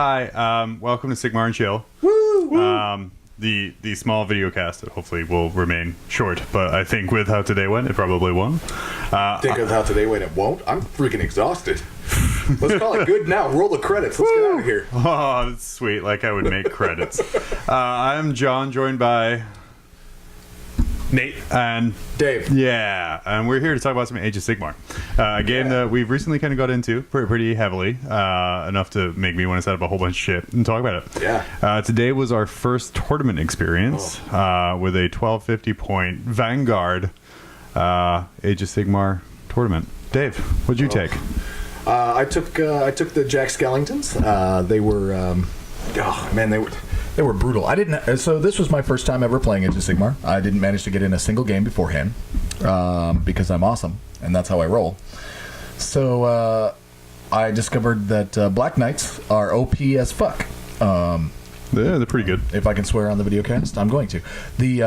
Hi, welcome to Sigmar and Chill. Woo! The small video cast that hopefully will remain short, but I think with how today went, it probably won't. Think of how today went, it won't. I'm freaking exhausted. Let's call it good now. Roll the credits. Let's get out of here. Oh, that's sweet. Like I would make credits. I'm John, joined by Nate and Dave. Yeah, and we're here to talk about some Age of Sigmar, a game that we've recently kind of got into pretty heavily, enough to make me want to set up a whole bunch of shit and talk about it. Yeah. Today was our first tournament experience with a 1250 point Vanguard Age of Sigmar tournament. Dave, what'd you take? I took the Jack Skellingtons. They were brutal. I didn't. So this was my first time ever playing Age of Sigmar. I didn't manage to get in a single game beforehand because I'm awesome and that's how I roll. So I discovered that Black Knights are OP as fuck. Yeah, they're pretty good. If I can swear on the video cast, I'm going to. The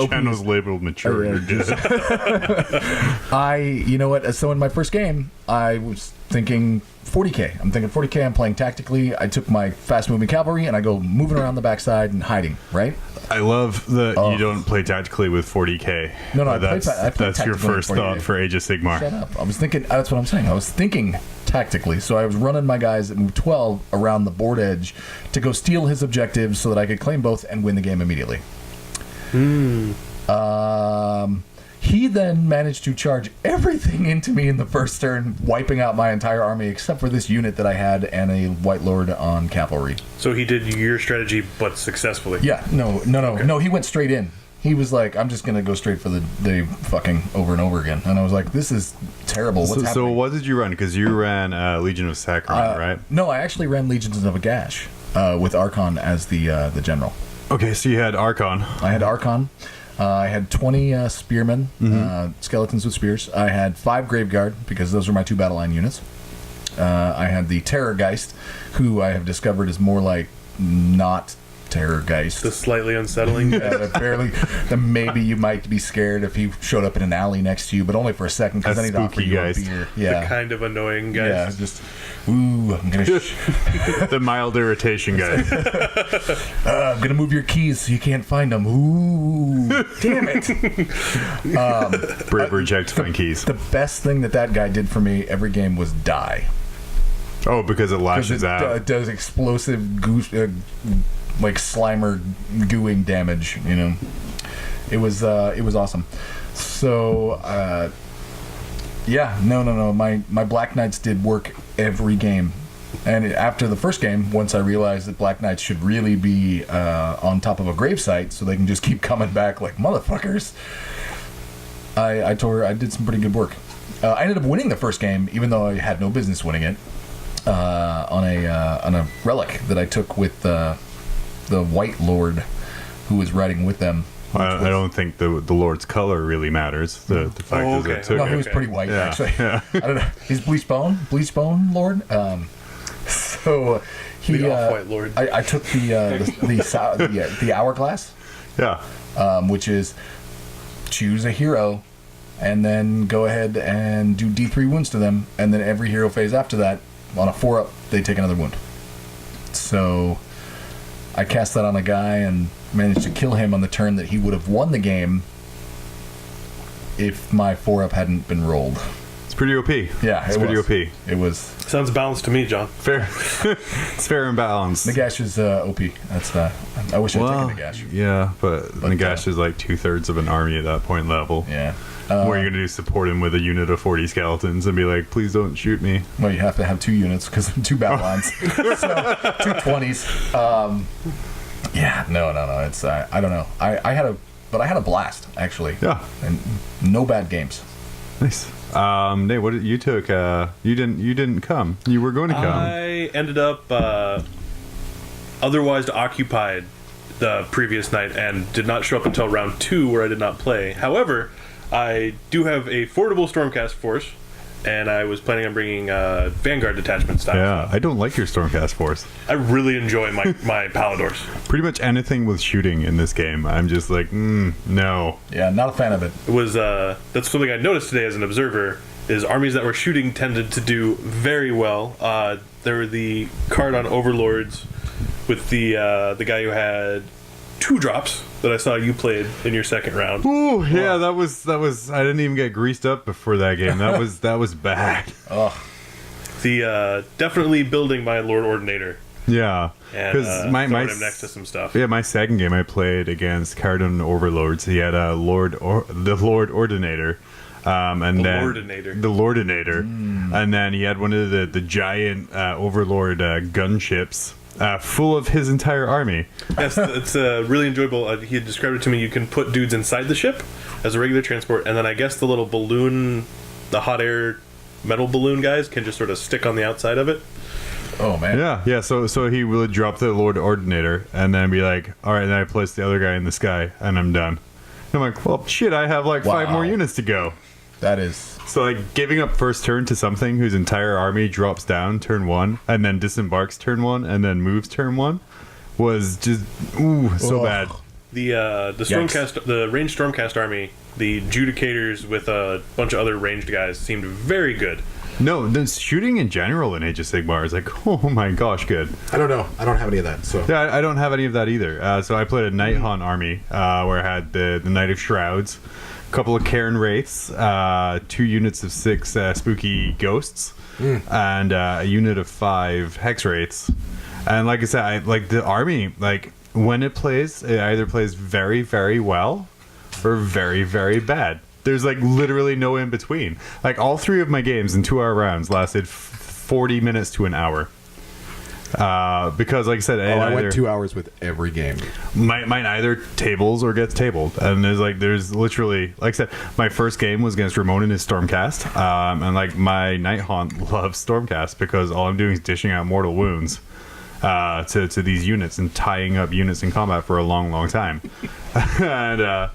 channel's labeled mature. You know what? So in my first game, I was thinking 40k. I'm thinking 40k. I'm playing tactically. I took my fast-moving cavalry and I go moving around the backside and hiding. Right? I love that you don't play tactically with 40k. No, I that's your first thought for Age of Sigmar. Shut up. I was thinking. That's what I'm saying. I was thinking tactically. So I was running my guys at move 12 around the board edge to go steal his objectives so that I could claim both and win the game immediately. He then managed to charge everything into me in the first turn, wiping out my entire army except for this unit that I had and a White Lord on cavalry. So he did your strategy, but successfully. Yeah, no. He went straight in. He was like, I'm just going to go straight for the fucking over and over again. And I was like, this is terrible. What's happening? So what did you run? Because you ran Legion of Saccharine, right? No, I actually ran Legions of Agash with Archon as the general. Okay, so you had Archon. I had Archon. I had 20 spearmen, skeletons with spears. I had 5 Graveguard, because those were my 2 battle line units. I had the Terrorgeist, who I have discovered is more like not Terrorgeist. The slightly unsettling. Maybe you might be scared if he showed up in an alley next to you, but only for a second, because then he'd offer you a beer. Yeah. The kind of annoying guy. Yeah, just, ooh, I'm going to... The mild irritation guy. I'm going to move your keys so you can't find them. Ooh, damn it. Brave reject find keys. The best thing that guy did for me every game was die. Oh, because it lashes out. It does explosive goose... like Slimer gooing damage, you know. It was awesome. So no. My Black Knights did work every game. And after the first game, once I realized that Black Knights should really be on top of a gravesite so they can just keep coming back like motherfuckers, I did some pretty good work. I ended up winning the first game, even though I had no business winning it, on a relic that I took with the White Lord who was riding with them. I don't think the Lord's color really matters. The fact is that he was pretty white, actually. Yeah. I don't know. He's bleach bone Lord. So he the off-white Lord. I took the hourglass. Yeah. Which is choose a hero and then go ahead and do D3 wounds to them, and then every hero phase after that, on a 4-up, they take another wound. So I cast that on a guy and managed to kill him on the turn that he would have won the game if my 4-up hadn't been rolled. It's pretty OP. Yeah, it's pretty OP. It was. Sounds balanced to me, John. Fair. It's fair and balanced. Nagash is OP. That's I wish I'd taken Nagash. Yeah, but Nagash is like 2/3 of an army at that point level. Yeah. What are you going to do? Support him with a unit of 40 skeletons and be like, please don't shoot me? Well, you have to have 2 units because 2 battle lines. So 2 20s. Yeah, no. It's I don't know. I had a blast actually. Yeah. And no bad games. Nice. Nate, what you took? You didn't come. You were going to come. I ended up otherwise occupied the previous night and did not show up until round 2, where I did not play. However, I do have a formidable Stormcast force, and I was planning on bringing Vanguard detachment style. Yeah, I don't like your Stormcast force. I really enjoy my Paladors. Pretty much anything with shooting in this game, I'm just like, no. Yeah, not a fan of it. It was that's something I noticed today as an observer, is armies that were shooting tended to do very well. there were the card on Overlords with the guy who had 2 drops that I saw you played in your second round. Ooh, yeah, that was. I didn't even get greased up before that game. That was bad. Oh, The definitely building my Lord Ordinator. Yeah, And because throwing him next to some stuff. Yeah, my second game I played against Cardon Overlords. He had the Lord Ordinator, and the Lordinator, and then he had one of the giant Overlord gunships. Full of his entire army. Yes, it's really enjoyable. He had described it to me. You can put dudes inside the ship as a regular transport, and then I guess the little balloon, the hot air metal balloon guys can just sort of stick on the outside of it. oh man. Yeah. So he would drop the Lord Ordinator and then be like, all right, then I place the other guy in the sky, and I'm done. And I'm like, well, shit, I have like 5 more units to go. That is. So like giving up first turn to something whose entire army drops down turn 1 and then disembarks turn 1 and then moves turn 1 was just so bad. The Stormcast, the ranged Stormcast army, the Judicators with a bunch of other ranged guys seemed very good. No, the shooting in general in Age of Sigmar is like, oh my gosh, good. I don't know. I don't have any of that. So Yeah, I don't have any of that either. So I played a Night Haunt army where I had the Knight of Shrouds, a couple of Cairn Wraiths, 2 units of 6 spooky ghosts, and a unit of 5 Hex Wraiths. And like I said, I like the army, like when it plays, it either plays very, very well or very, very bad. There's like literally no in between. Like all 3 of my games in 2-hour rounds lasted 40 minutes to an hour. Because like I said, I went 2 hours with every game. mine either tables or gets tabled, and there's literally, like I said, my first game was against Ramon and his Stormcast, and like my Night Haunt loves Stormcast because all I'm doing is dishing out mortal wounds to these units and tying up units in combat for a long time. And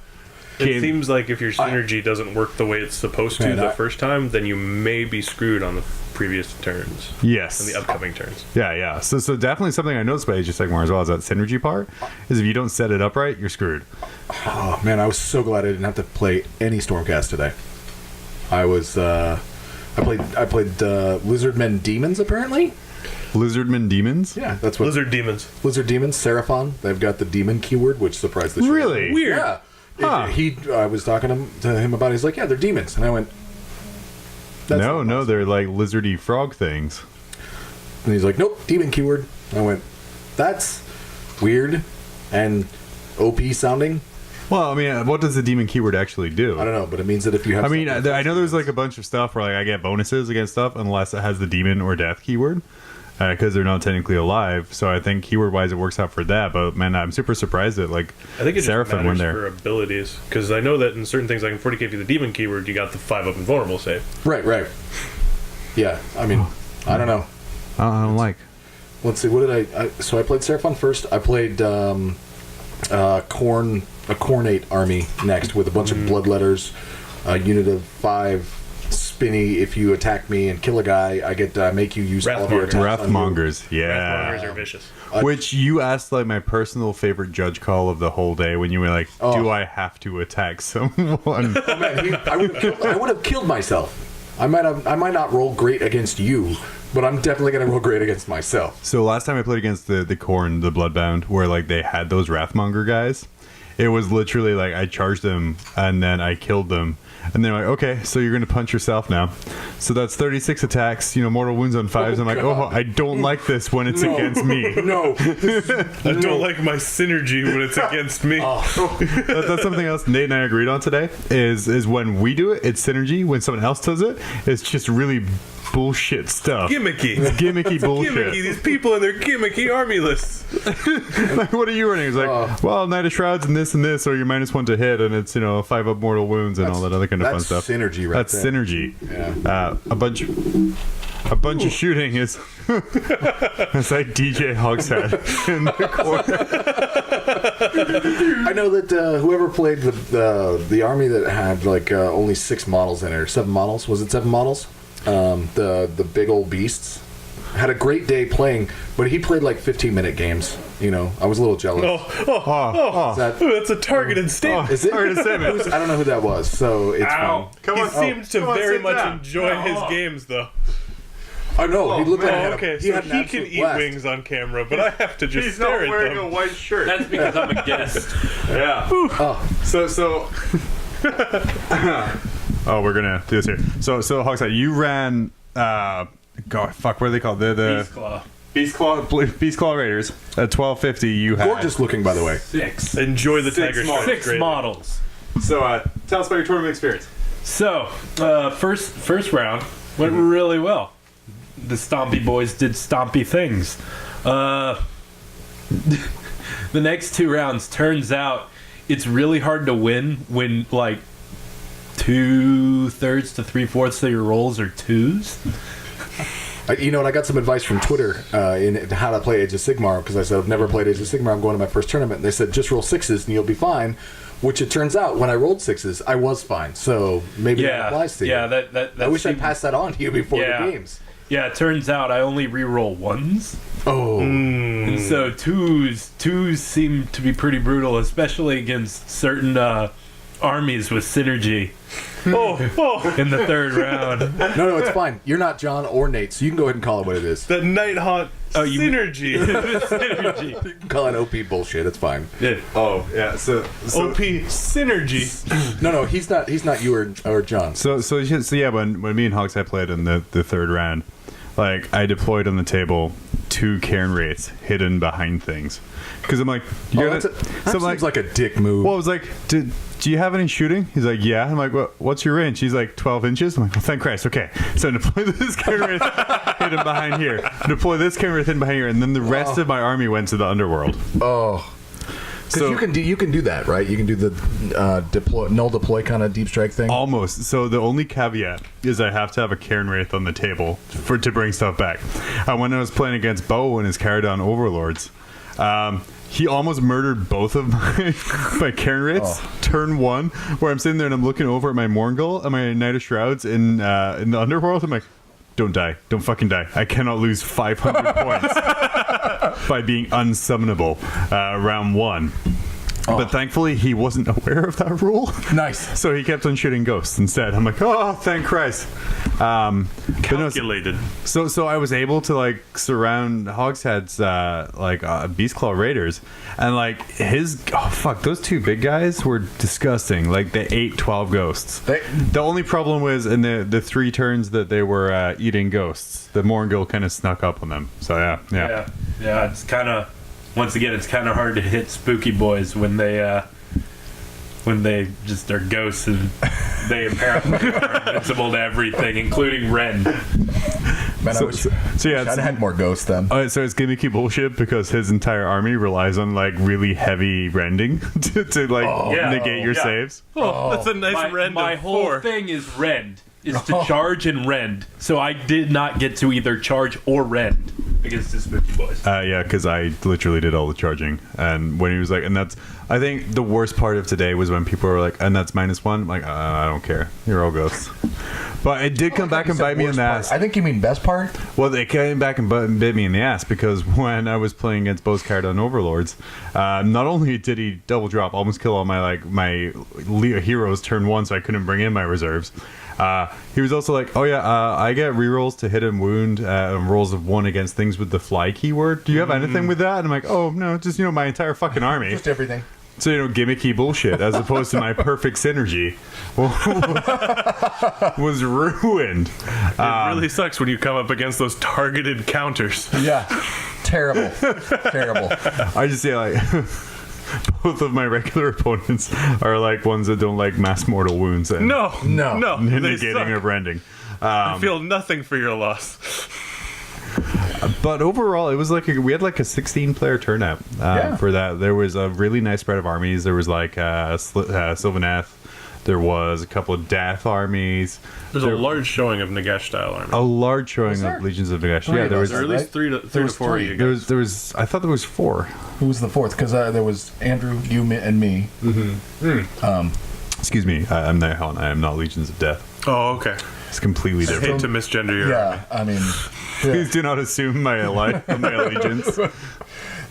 It seems like if your synergy doesn't work the way it's supposed to the first time, then you may be screwed on the previous turns. Yes. And the upcoming turns. Yeah. So definitely something I noticed by Age of Sigmar as well is that synergy part is if you don't set it up right, you're screwed. Oh man, I was so glad I didn't have to play any Stormcast today. I was I played Lizardmen Demons apparently. Lizardmen Demons? Yeah, that's what Lizard Demons. Lizard Demons, Seraphon. They've got the demon keyword, which surprised the shit. Really? Weird. Yeah. Huh. I was talking to him about it. He's like, yeah, they're demons. And I went, No, not possible. they're like lizardy frog things. And he's like, nope, demon keyword. And I went, that's weird and OP sounding. Well, I mean, what does the demon keyword actually do? I don't know, but it means that if you have... I mean, something- I know there's like a bunch of stuff where like I get bonuses against stuff unless it has the demon or death keyword because they're not technically alive. So I think keyword wise it works out for that. But man, I'm super surprised that like I think it just Seraphim went matters there. for abilities. Because I know that in certain things, like in 40k, if you the demon keyword, you got the 5-up invulnerable save. Right. Yeah, I mean, I don't know. I don't like. Let's see, what did I so I played Seraphon first. I played a Cornate army next with a bunch of bloodletters, a unit of 5 spinny. If you attack me and kill a guy, I get make you use all of your attacks on you. Wrathmongers, yeah. Wrathmongers are vicious. Which you asked like my personal favorite judge call of the whole day when you were like, "Do I have to attack someone?" Oh man, I would have killed myself. I might not roll great against you, but I'm definitely gonna roll great against myself. So last time I played against the Khorne, the Bloodbound, where like they had those Wrathmonger guys, it was literally like I charged them and then I killed them. And they're like, okay, so you're going to punch yourself now. So that's 36 attacks, mortal wounds on 5s. I'm like, I don't like this when it's against me. No. I don't like my synergy when it's against me. That's something else Nate and I agreed on today, is when we do it, it's synergy. When someone else does it, it's just really bullshit stuff. Gimmicky. It's gimmicky bullshit. Gimmicky. These people and their gimmicky army lists. Like, what are you running? It's like, well, Knight of Shrouds and this, or you're -1 to hit, and it's 5 up mortal wounds and all that other kind of fun That's stuff. synergy right That's there. synergy. Yeah. A bunch of shooting is. It's like DJ Hogshead in the corner. I know that whoever played the army that had like only 6 models in it, or 7 models, was it 7 models? The big old beasts had a great day playing, but he played like 15-minute games. I was a little jealous. That's a targeted statement. Is it? Sorry to say, man. I don't know who that was, so it's Ow. fine. He seemed to very much enjoy his games, though. I know. He looked like okay, he so had an he can absolute eat blast. wings on camera, but I have to just He's not stare at wearing them. a white shirt. That's because I'm a guest. Yeah. So. Oh, we're gonna do this here. So Hogshead, you ran. God, fuck, what are they called? The Beast Claw Raiders at 1250. You had Gorgeous looking, by the way. 6. Enjoy the Six tiger models. shark. 6 Great. models. So tell us about your tournament experience. So, first round went really well. The Stompy boys did stompy things. The next 2 rounds, turns out it's really hard to win when like 2/3 to 3/4 of your rolls are 2s. You know, and I got some advice from Twitter in how to play Age of Sigmar, because I said I've never played Age of Sigmar. I'm going to my first tournament, and they said just roll 6s and you'll be fine. Which it turns out, when I rolled 6s, I was fine. So maybe that applies to you. Yeah, that I wish I passed that on to you before the games. Yeah, it turns out I only re-roll 1s. Oh. And so 2s seem to be pretty brutal, especially against certain armies with synergy in the 3rd round. No, it's fine. You're not John or Nate, so you can go ahead and call it what it is. The Night Haunt synergy. Synergy. You can call it OP bullshit. It's fine. Yeah. Oh, yeah. So OP synergy. No, he's not you or John. So yeah, when me and Hogshead played in the 3rd round, like I deployed on the table 2 Cairn Wraiths hidden behind things, because I'm like, That seems like a dick move. well, I was like, do you have any shooting? He's like, yeah. I'm like, what's your range? He's like, 12 inches. I'm like, well, thank Christ. Okay, so deploy this Cairn Wraith hidden behind here. Deploy this Cairn Wraith hidden behind here, and then the rest of my army went to the underworld. Oh. Because you can do that, right? You can do the null deploy kind of deep strike thing. Almost. So the only caveat is I have to have a Cairn Wraith on the table to bring stuff back. When I was playing against Bo and his Caradan Overlords, he almost murdered both of my Cairn Wraiths. Turn 1, where I'm sitting there and I'm looking over at my Morngul and my Knight of Shrouds in the underworld. I'm like, don't die. Don't fucking die. I cannot lose 500 points by being unsummonable round 1. But thankfully, he wasn't aware of that rule. Nice. So he kept on shooting ghosts instead. I'm like, oh, thank Christ. Calculated. So I was able to like surround Hogshead's Beast Claw Raiders, and like those 2 big guys were disgusting. Like they ate 12 ghosts. The only problem was in the 3 turns that they were eating ghosts, the Morngul kind of snuck up on them. So yeah. It's kind of, once again, it's kind of hard to hit spooky boys when they just are ghosts, and they apparently are invincible to everything, including Ren. Man, I wish I'd had more ghosts then. So it's gimmicky bullshit because his entire army relies on like really heavy rending to negate your saves. Oh, that's a nice rend My of whole 4. thing is rend. Is to charge and rend. So I did not get to either charge or rend against the spooky boys. Yeah, because I literally did all the charging. And when he was like, and that's, I think the worst part of today was when people were like, and that's -1. I'm like, I don't care. You're all ghosts. But it did come back and bite me in the ass. I think you mean best part? Well, they came back and bit me in the ass because when I was playing against Bo's Caradan Overlords, not only did he double drop, almost kill all my heroes turn 1, so I couldn't bring in my reserves. He was also like, I get rerolls to hit and wound, rolls of 1 against things with the fly keyword. Do you have anything with that? And I'm like, oh no, just my entire fucking army. Just everything. So gimmicky bullshit as opposed to my perfect synergy was ruined. It really sucks when you come up against those targeted counters. Yeah. Terrible. I just say like both of my regular opponents are like ones that don't like mass mortal wounds and No. They negating or rending. I feel nothing for your loss. But overall, it was like we had like a 16-player turnout for that. There was a really nice spread of armies. There was like Sylvaneth. There was a couple of Death armies. There's a large showing of Nagash style army. A large showing of Legions of Nagash. Yeah, there was at least 3 to 4 of you guys. There was. I thought there was 4. Who was the 4th? Because there was Andrew, you, and me. Excuse me. I'm not. I am not Legions of Death. Oh, okay. It's completely I different. hate to misgender your army. Yeah, I mean... Please do not assume my allegiance.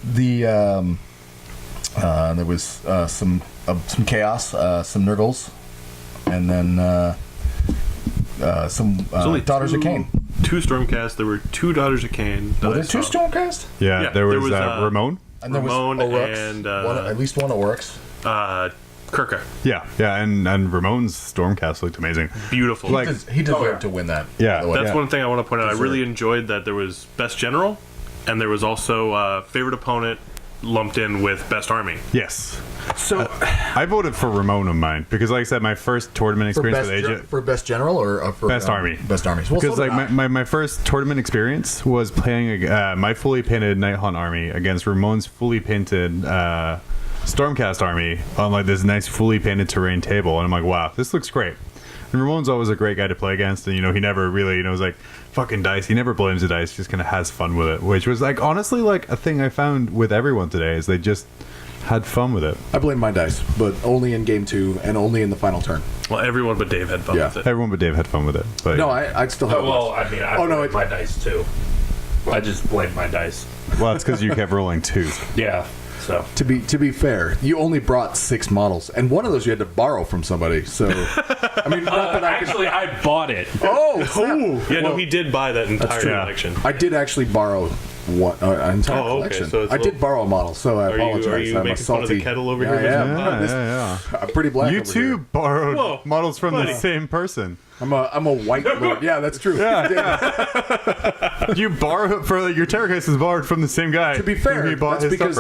There was some chaos, some Nurgles, and then some Daughters of Cain. 2 Stormcast. There were 2 Daughters of Cain. Were there 2 Stormcast? Yeah, Yeah, there was, there was, Ramon. And there Ramon was Oryx, and, at least one Oryx. Kirka. Yeah, and Ramon's Stormcast looked amazing. Beautiful. Like- He deserved to win that. Yeah, by the way. That's one thing I want to point out. I Deserved. really enjoyed that there was Best General, and there was also Favorite Opponent lumped in with Best Army. Yes. So I voted for Ramon on mine because, like I said, my first tournament for experience best, with AJ. for best general or for Best army. Best armies. Well, Because so did I. my first tournament experience was playing my fully painted Nighthaunt army against Ramon's fully painted Stormcast army on like this nice fully painted terrain table, and I'm like, wow, this looks great. And Ramon's always a great guy to play against, and he never really was like fucking dice. He never blames the dice, just kind of has fun with it, which was like honestly like a thing I found with everyone today is they just had fun with it. I blame my dice, but only in game 2 and only in the final turn. Well, everyone but Dave had fun Yeah. with it. Everyone but Dave had fun with it, but No, I'd still have. I mean, I Oh, no, blame it- my dice too. I just blame my dice. well, that's because you kept rolling 2s. Yeah. So To be fair, you only brought 6 models, and one of those you had to borrow from somebody. So, I mean, not that I could. actually, I bought it. Oh, snap. Yeah, no, he did buy that entire true. collection. I did actually borrow an entire Oh, okay, collection. so it's I a little- did borrow a model, so I apologize. Are you I'm a making fun of salty. the kettle over Yeah, here? yeah. Yeah. I'm pretty black. You over too here. borrowed Whoa, models from buddy. the same person. I'm a white lord. Yeah, that's true. You borrowed for your tarot case is borrowed from the same guy. To be fair, he bought that's his stuff because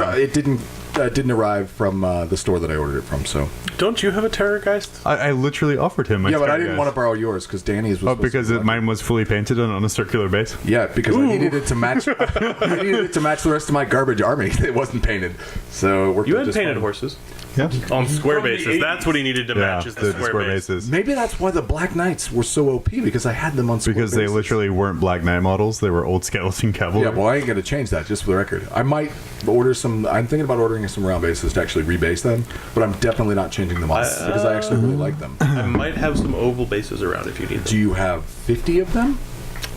from. it didn't arrive from the store that I ordered it from. So Don't you have a Terrorgeist? I literally offered him my yeah, but I tarot didn't guys. want to borrow yours because Danny's was. Oh, supposed to because be lucky. mine was fully painted on a circular base. Yeah, because I needed it to match. I needed it to match the rest of my garbage army. It wasn't painted, so it worked. You out had just painted fine. horses Yeah. on square From the bases. 80s. That's what he needed to Yeah, match is the square base. bases. Maybe that's why the Black Knights were so OP because I had them on square Because they bases. literally weren't Black Knight models; they were old skeleton cavalry. Yeah, well, I ain't gonna change that. Just for the record, I might order some. I'm thinking about ordering some round bases to actually rebase them, but I'm definitely not changing them on because I actually really like them. I might have some oval bases around if you need them. Do you have 50 of them?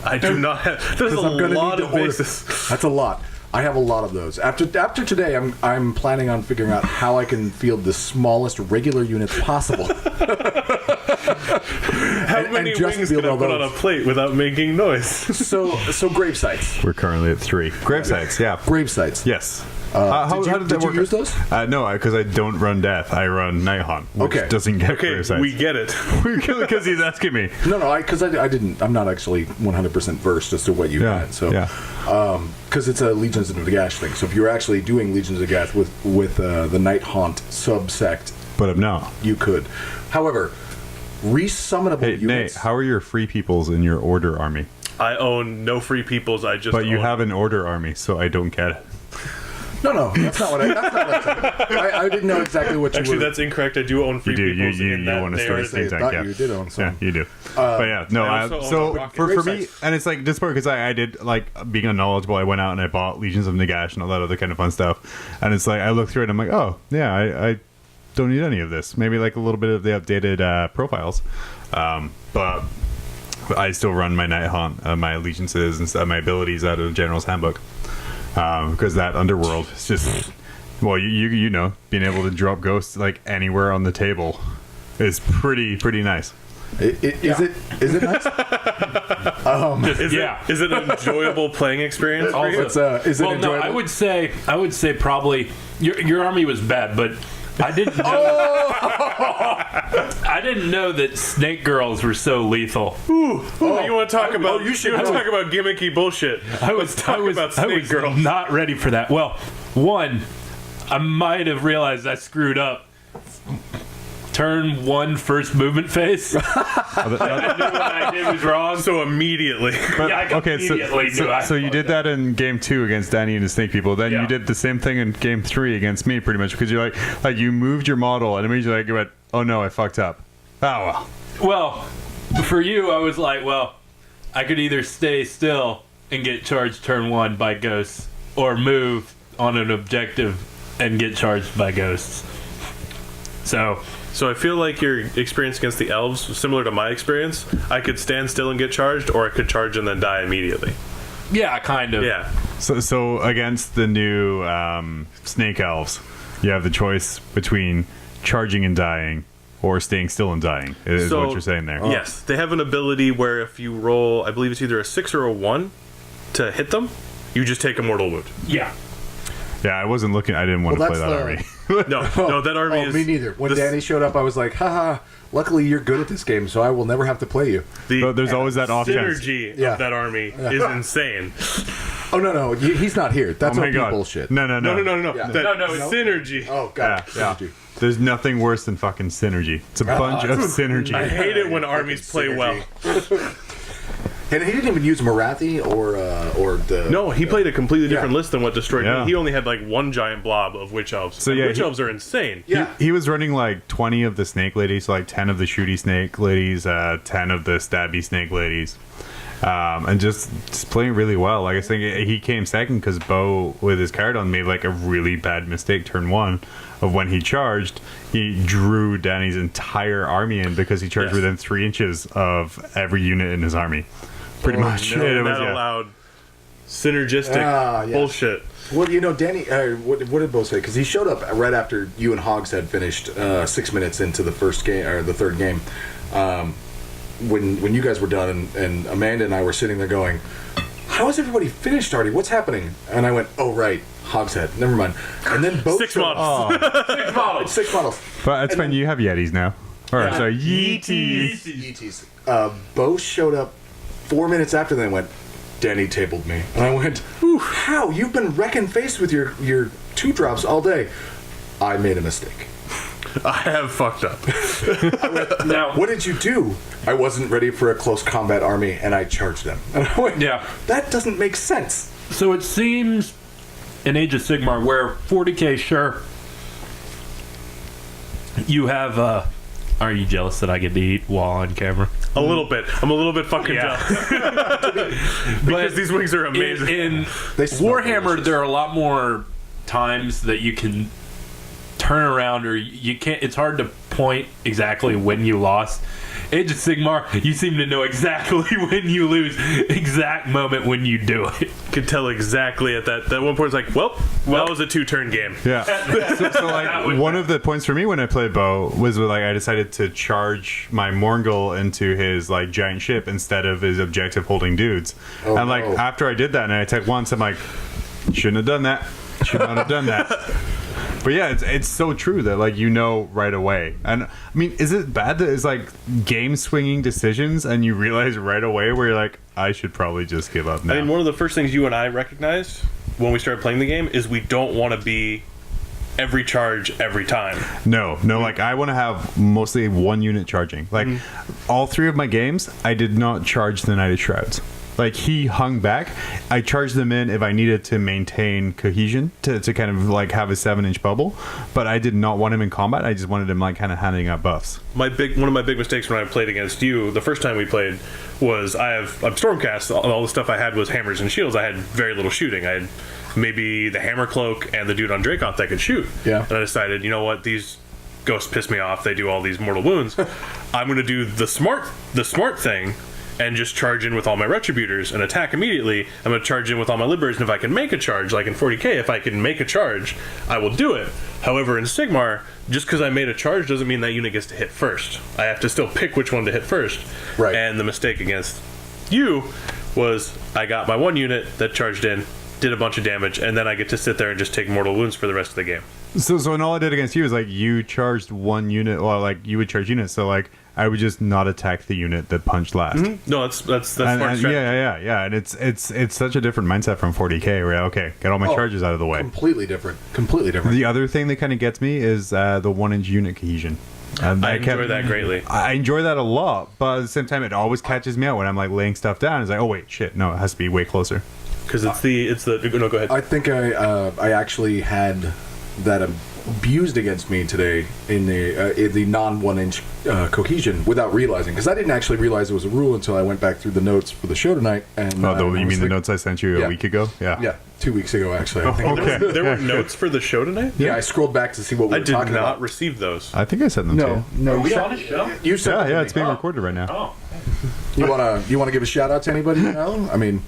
I do not have. There's a Because I'm gonna lot need of to order. bases. That's a lot. I have a lot of those. After today, I'm planning on figuring out how I can field the smallest regular units possible. How many just wings field can I all put on a those. plate without making noise? So grave sites. We're currently at 3 grave sites. Yeah. Grave sites. Yes. Did you use those? No, because I don't run death. I run Nighthaunt, which Okay. doesn't get Okay, grave sites. we get it. Because he's asking me. No, because I didn't. I'm not actually 100% versed as to what you Yeah. had. So, yeah. because it's a Legions of Nagash thing. So if you're actually doing Legions of Nagash with the Night Haunt subsect, But I'm not. you could. However, resummonable Hey, Nate, units. how are your free peoples in your order army? I own no free peoples. I just. But you own- have an order army, so I don't get it. No, that's not what I said. I didn't know exactly what you Actually, were. that's incorrect. I do own free You do. peoples. You in that want to they start are the same the- thing. thought Yeah. you did own some. Yeah, you do. But yeah, no. I also own So a rocket. for Great me, sites. and it's like this part because I did like being unknowledgeable. I went out and I bought Legions of Nagash and all that other kind of fun stuff. And it's like I look through it, and I'm like, oh yeah, I don't need any of this. Maybe like a little bit of the updated profiles, but I still run my Nighthaunt, my allegiances and stuff, my abilities out of General's Handbook because that underworld is just. Well, you know, being able to drop ghosts like anywhere on the table is pretty nice. Is it nice? Is it an enjoyable playing experience for you? Is it Well, no, enjoyable? I would say probably your army was bad, but I didn't know. I didn't know that snake girls were so lethal. You want to talk about? you should want to know. talk about gimmicky bullshit? I was about snake girls. not ready for that. Well, one, I might have realized I screwed up. Turn 1 first movement phase. I knew what I did was wrong. So immediately, But, Yeah, I immediately knew I so you did that in game 2 against Danny and the Snake People. Then Yeah. you did the same thing in game 3 against me, pretty much, because you're like you moved your model and immediately you went, oh no, I fucked up. Oh well. Well, for you, I was like, well, I could either stay still and get charged turn 1 by ghosts, or move on an objective and get charged by ghosts. So I feel like your experience against the elves was similar to my experience. I could stand still and get charged, or I could charge and then die immediately. yeah, kind of. Yeah. So against the new Snake Elves, you have the choice between charging and dying or staying still and dying. Is what you're saying there. Yes, they have an ability where if you roll, I believe it's either a 6 or a 1 to hit them, you just take a mortal wound. Yeah. Yeah, I wasn't looking. I didn't want to play that army. No, that army is... me neither. When Danny showed up, I was like, haha, luckily you're good at this game, so I will never have to play you. But there's always that off chance. synergy of that army is insane. Oh, no, he's not here. That's Oh my OP God. bullshit. No. No. Yeah. That No, it's- synergy. Oh, God. Yeah. Synergy. There's nothing worse than fucking synergy. It's a bunch of synergy. I hate it when armies play well. And he didn't even use Marathi or the... No, he played a completely different list than what destroyed Yeah. me. He only had like one giant blob of witch elves. So, And yeah, witch he- elves are insane. Yeah. He was running like 20 of the snake ladies, so like 10 of the shooty snake ladies, 10 of the stabby snake ladies, and just playing really well. Like I think he came second because Bo with his card on made like a really bad mistake turn one of when he charged. He drew Danny's entire army in because he charged Yes. within 3 inches of every unit in his army. Pretty much. No, It was, that yeah. allowed synergistic yes. bullshit. Well, Danny, what did Bo say? Because he showed up right after you and Hogs had finished 6 minutes into the first game, or the third game. When you guys were done, and Amanda and I were sitting there going, how is everybody finished already? What's happening? And I went, oh, right, Hogshead. Never mind. And then Bo 6 showed- models. 6 models. But it's fine. You have Yetis now. Or sorry, Yeeties. ETs. Bo showed up 4 minutes after that and went, Danny tabled me. And I went, how? You've been wrecking face with your 2 drops all day. I made a mistake. I have fucked up. Now, What did you do? I wasn't ready for a close combat army, and I charged them. And I went, yeah. that doesn't make sense. So it seems in Age of Sigmar, where 40k, sure, you have. Are you jealous that I get to eat while on camera? A little bit. I'm a little bit fucking jealous. Because these wings are amazing. In They smell Warhammer, delicious. there are a lot more times that you can turn around, or you can't. It's hard to point exactly when you lost. Age of Sigmar, you seem to know exactly when you lose, exact moment when you do it. Could tell exactly at that one point. It's like, well, that was a 2-turn game. Yeah. So like one of the points for me when I played Bo was like I decided to charge my Morgul into his like giant ship instead of his objective holding dudes. Oh, and like no. after I did that and I attacked once, I'm like, shouldn't have done that. Should not have done that. But yeah, it's so true that like right away. And I mean, is it bad that it's like game swinging decisions and you realize right away where you're like, I should probably just give up now. I mean, one of the first things you and I recognized when we started playing the game is we don't want to be every charge every time. No, like I want to have mostly 1 unit charging. Like all 3 of my games, I did not charge the Knighted Shrouds. Like he hung back. I charged them in if I needed to maintain cohesion to kind of like have a 7-inch bubble, but I did not want him in combat. I just wanted him like kind of handing out buffs. One of my big mistakes when I played against you the first time we played was I'm Stormcast. All the stuff I had was hammers and shields. I had very little shooting. I had maybe the hammer cloak and the dude on Dracoth that could shoot. Yeah. And I decided, you know what, these ghosts piss me off. They do all these mortal wounds. I'm going to do the smart thing and just charge in with all my retributors and attack immediately. I'm going to charge in with all my liberators, and if I can make a charge, like in 40k, if I can make a charge, I will do it. However, in Sigmar, just because I made a charge doesn't mean that unit gets to hit first. I have to still pick which one to hit first. Right. And the mistake against you was I got my 1 unit that charged in, did a bunch of damage, and then I get to sit there and just take mortal wounds for the rest of the game. So when all I did against you is like you charged 1 unit, well, like you would charge units. So like I would just not attack the unit that punched last. No, that's smart And strategy. yeah. And it's such a different mindset from 40k where okay, get all my charges out of the way. Completely different. The other thing that kind of gets me is the 1-inch unit cohesion. And I enjoy that greatly. I enjoy that a lot, but at the same time, it always catches me out when I'm like laying stuff down. It's like, oh wait, shit, no, it has to be way closer. Because it's the no, go ahead. I think I actually had that abused against me today in the non 1-inch cohesion without realizing, because I didn't actually realize it was a rule until I went back through the notes for the show tonight. And You mean the notes I sent you a week ago? Yeah, 2 weeks ago actually. I think. Okay. There were notes for the show tonight? Yeah, I scrolled back to see what we I were did talking not about. receive those. I think I sent them to you. No, we on a show? You sent them to Yeah, me. it's being recorded right now. Oh. You wanna give a shout out to anybody? You know? I mean,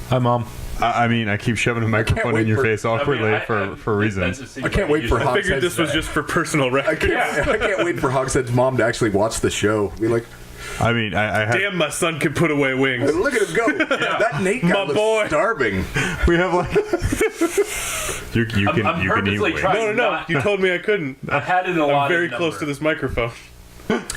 Hi, Mom. I mean, I keep shoving a microphone in wait your for- face awkwardly for reasons. I can't wait for I figured this was just for personal record. I can't wait for Hogshead's mom to actually watch the show. Be like, I mean, I have, Damn, my son can put away wings. look at him go. That Nate guy My looks boy. starving. we have like you can I'm you can eat purposely wings. trying- No. You told me I couldn't. I had it a I'm lot. very close to this microphone.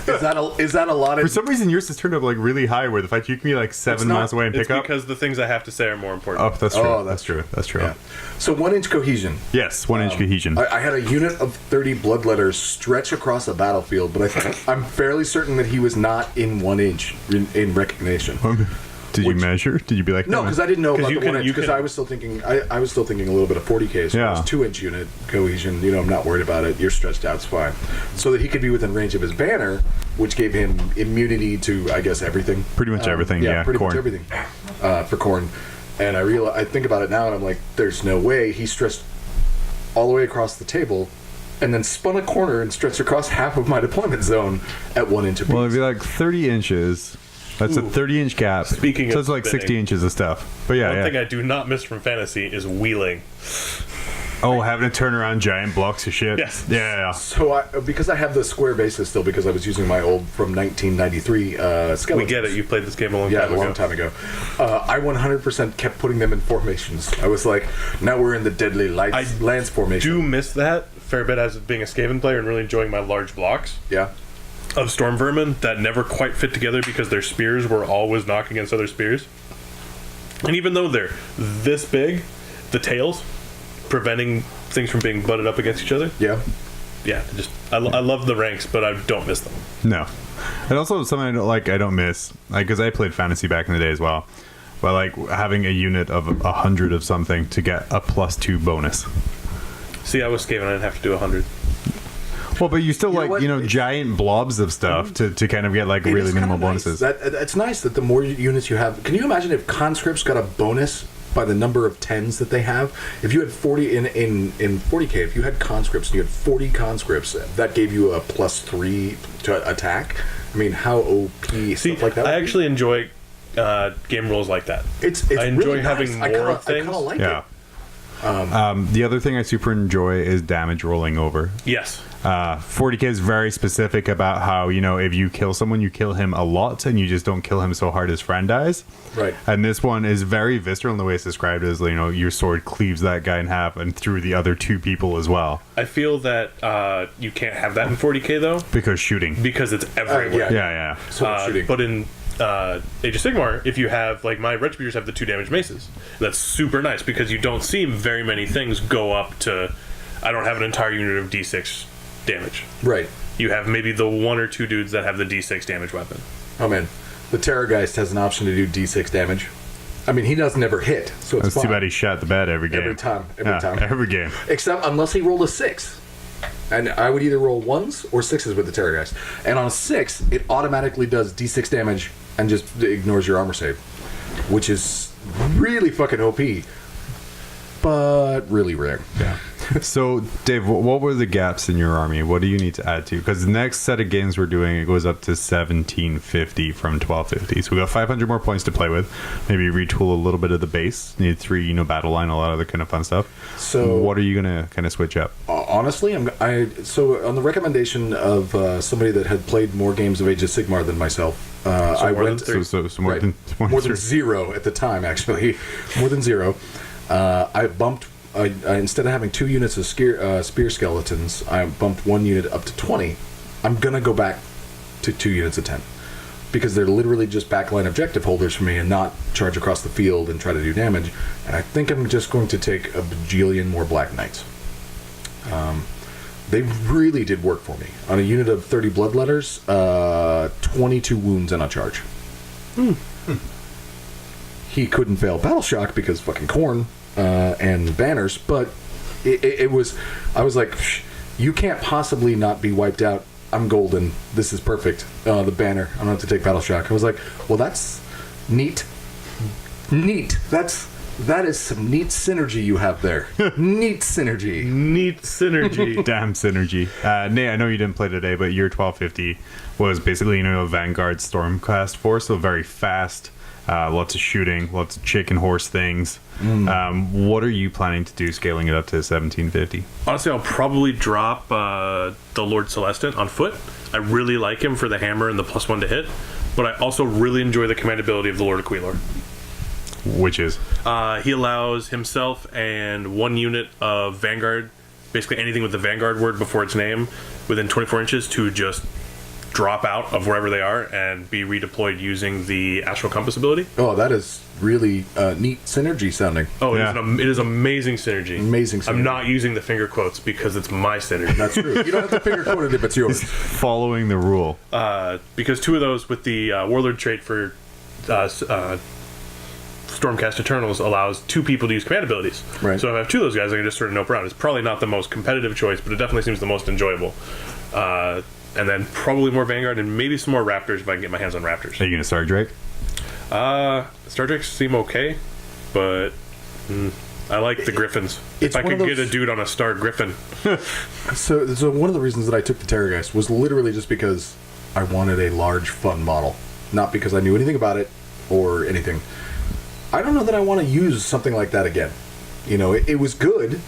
Is that a lot For of? some reason, yours is turned up like really high. Where the fact you can be like 7 not- miles away and It's pick up. because the things I have to say are more important. Oh, that's true. Oh, that's true. That's true. Yeah. So 1-inch cohesion. Yes, 1 inch cohesion. I had a unit of 30 bloodletters stretch across a battlefield, but I'm fairly certain that he was not in 1 inch in recognition. Did you measure? Did you be like No, because I didn't know about you the can- 1 inch. you Because can- I was still thinking, I was still thinking a little bit of 40K. So Yeah. it was 2-inch unit cohesion. You know, I'm not worried about it. You're stretched out, it's fine. So that he could be within range of his banner, which gave him immunity to, I guess, everything. Pretty much everything, yeah, pretty corn. much everything for corn. And I think about it now, and I'm like, there's no way he stretched all the way across the table, and then spun a corner and stretched across half of my deployment zone at 1 inch apiece. Well, it'd be like 30 inches. That's a 30-inch gap. Speaking so of it's like spinning. 60 inches of stuff. But yeah, One yeah. thing I do not miss from fantasy is wheeling. Oh, having to turn around giant blocks of shit. Yes. Yeah. So because I have the square bases still, because I was using my old from 1993 skeletons. We get it. You played this game a long Yeah, time a ago. long time ago. I 100% kept putting them in formations. I was like, now we're in the Deadly Lights Lance formation. Do miss that a fair bit as being a Skaven player and really enjoying my large blocks Yeah. of storm vermin that never quite fit together because their spears were always knocking against other spears. And even though they're this big, the tails preventing things from being butted up against each other. Yeah. Yeah, I love the ranks, but I don't miss them. No. And also something I don't miss, because I played fantasy back in the day as well. But like having a unit of 100 of something to get a +2 bonus. See, I was Skaven. I didn't have to do 100. Well, but you still know what? giant blobs of stuff to kind of get like It really is kinda minimal nice. bonuses. It's nice that the more units you have. Can you imagine if conscripts got a bonus by the number of 10s that they have? If you had 40 in 40K, if you had conscripts and you had 40 conscripts, that gave you a +3 to attack. I mean, how OP See, stuff like that. I would be. actually enjoy game rules like that. It's I enjoy really having nice. more I things. kind of like Yeah. it. The other thing I super enjoy is damage rolling over. Yes. 40K is very specific about how, if you kill someone, you kill him a lot and you just don't kill him so hard his friend dies. Right. And this one is very visceral in the way it's described as, your sword cleaves that guy in half and through the other 2 people as well. I feel that you can't have that in 40K though Because shooting. because it's everywhere. Yeah. So much shooting. But in Age of Sigmar, if you have my Retributors have the 2 damage maces, that's super nice because you don't see very many things go up to. I don't have an entire unit of D6 damage. Right. You have maybe the 1 or 2 dudes that have the D6 damage weapon. Oh man, the Terrorgeist has an option to do D6 damage. I mean, he doesn't ever hit, so it's That's too fine. bad he shot the bed every game. Every time. Every game. Except unless he rolled a 6. And I would either roll 1s or 6s with the Terrorgeist. And on a 6, it automatically does D6 damage and just ignores your armor save. Which is really fucking OP. But really rare. Yeah. So, Dave, what were the gaps in your army? What do you need to add to? Because the next set of games we're doing, it goes up to 1750 from 1250. So we got 500 more points to play with. Maybe retool a little bit of the base. Need 3, battle line, a lot of other kind of fun stuff. So what are you gonna kind of switch up? honestly, so on the recommendation of somebody that had played more games of Age of Sigmar than myself, I more went than 3. So more Right. than more than 0 at the time, actually. More than 0. I bumped. Instead of having 2 units of spear skeletons, I bumped 1 unit up to 20. I'm gonna go back to 2 units of 10 because they're literally just backline objective holders for me and not charge across the field and try to do damage. And I think I'm just going to take a bajillion more Black Knights. They really did work for me. On a unit of 30 bloodletters, 22 wounds and a charge. He couldn't fail Battle Shock because fucking corn and banners, but it was. I was like, you can't possibly not be wiped out. I'm golden. This is perfect. The banner. I don't have to take Battle Shock. I was like, well, that's neat. Neat. That is some neat synergy you have there. Neat synergy. Neat synergy. Damn synergy. Nate, I know you didn't play today, but your 1250 was basically a Vanguard Stormcast force, so very fast, lots of shooting, lots of chicken horse things. What are you planning to do scaling it up to 1750? Honestly, I'll probably drop the Lord Celestin on foot. I really like him for the hammer and the +1 to hit, but I also really enjoy the command ability of the Lord Aquilor. Which is? He allows himself and 1 unit of Vanguard, basically anything with the Vanguard word before its name, within 24 inches to just drop out of wherever they are and be redeployed using the Astral Compass ability. Oh, that is really neat synergy sounding. Oh, Yeah. it is amazing synergy. Amazing synergy. I'm not using the finger quotes because it's my synergy. That's true. You don't have to figure quote it if it's yours. Following the rule. Because 2 of those with the Warlord trait for Stormcast Eternals allows 2 people to use command abilities. Right. So if I have 2 of those guys, I can just sort of nope around. It's probably not the most competitive choice, but it definitely seems the most enjoyable. And then probably more Vanguard and maybe some more Raptors if I can get my hands on Raptors. Are you going to Star Drake? Star Treks seem okay, but I like the Griffins. It's If I one could of get those- a dude on a Star Griffin. So one of the reasons that I took the Terrorgeist was literally just because I wanted a large, fun model. Not because I knew anything about it or anything. I don't know that I want to use something like that again. You know, it was good,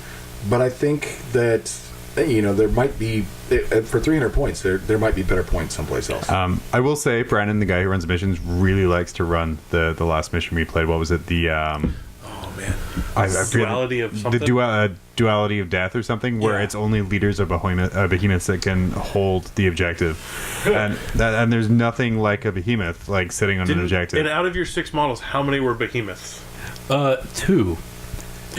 but I think that, you know, there might be, for 300 points, there might be better points someplace else. I will say, Brandon, the guy who runs missions, really likes to run the last mission we played. What was it? The Oh, man. I forget Duality of the something? duality of death or something, where Yeah. it's only leaders of behemoths that can hold the objective, and there's nothing like a behemoth like sitting on an objective. And out of your 6 models, how many were behemoths? 2.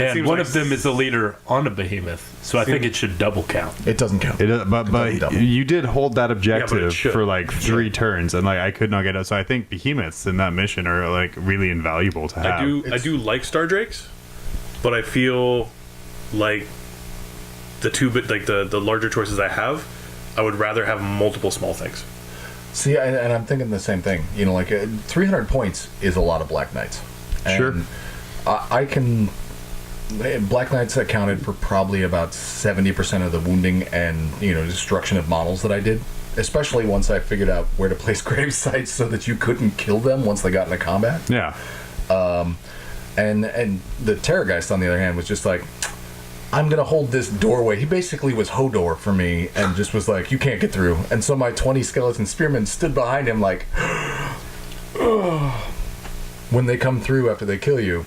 And seems one like of them is a leader on a behemoth, so I think it should double count. It doesn't count. But double. you did hold that but it objective should. for like 3 turns, and like I could not get it. So I think behemoths in that mission are like really invaluable to have. I do like Star Drakes, but I feel like the larger choices I have, I would rather have multiple small things. See, and I'm thinking the same thing. You know, like 300 points is a lot of Black Knights. And Sure. I can. Black Knights accounted for probably about 70% of the wounding and, you know, destruction of models that I did. Especially once I figured out where to place grave sites so that you couldn't kill them once they got into combat. Yeah. And the Terrorgeist, on the other hand, was just like, I'm gonna hold this doorway. He basically was Hodor for me, and just was like, you can't get through. And so my 20 skeleton spearmen stood behind him like, when they come through after they kill you,